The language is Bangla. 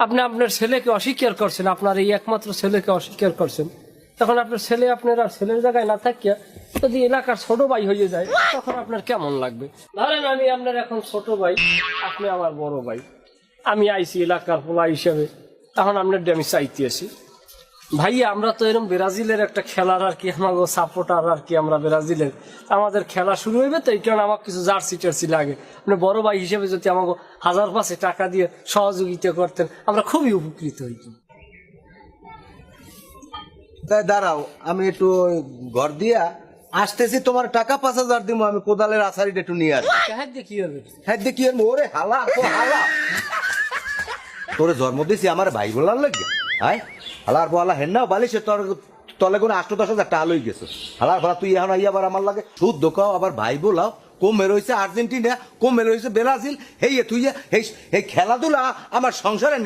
আপনি আপনার ছেলেকে অস্বীকার করছেন, আপনার এই একমাত্র ছেলেকে অস্বীকার করছেন। তখন আপনার ছেলে আপনার আর ছেলের জায়গায় না থাকিয়া যদি এলাকার ছোট ভাই হয়ে যায়, তখন আপনার কেমন লাগবে? ধরেন আমি আপনার এখন ছোট ভাই, আপনি আমার বড় ভাই, আমি আইছি এলাকার পোলা হিসেবে, তখন আপনার আমি চাইতে আছি, ভাইয়া আমরা তো এরকম ব্রাজিলের একটা খেলার আর কি, আমাকে সাপোর্টার আর কি, আমরা ব্রাজিলের, আমাদের খেলা শুরু হইবে, তো এই কারণে আমার কিছু জার্সি টার্সি লাগে, আপনি বড় ভাই হিসেবে যদি আমাকে 1000 টাকা দিয়ে সহযোগিতা করতেন, আমরা খুবই উপকৃত হইতাম। তাই দাঁড়াও, আমি একটু ঘর দিয়া আসতেছি, তোমার টাকা 5000 দিব, আমি কোদালের আছাড়িটা একটু নিয়ে আসি। হ্যাঁ কি হবে? হ্যাঁ দেখি ওরে হালা হালা, তোরে জন্ম দিছি আমার ভাই বলার লাগে, হাই হালার বলা হেন না বালিশে তোর তলে কোনো 8-10 হাজার টাকা লই গেছে, হালার ভরা তুই এখন আইয়া আবার আমার লাগে শুদ্ধ খাও, আবার ভাই বলাও, কমে রয়েছে আর্জেন্টিনা, কমে রয়েছে ব্রাজিল, হেই তুই এই খেলাধুলা আমার সংসারে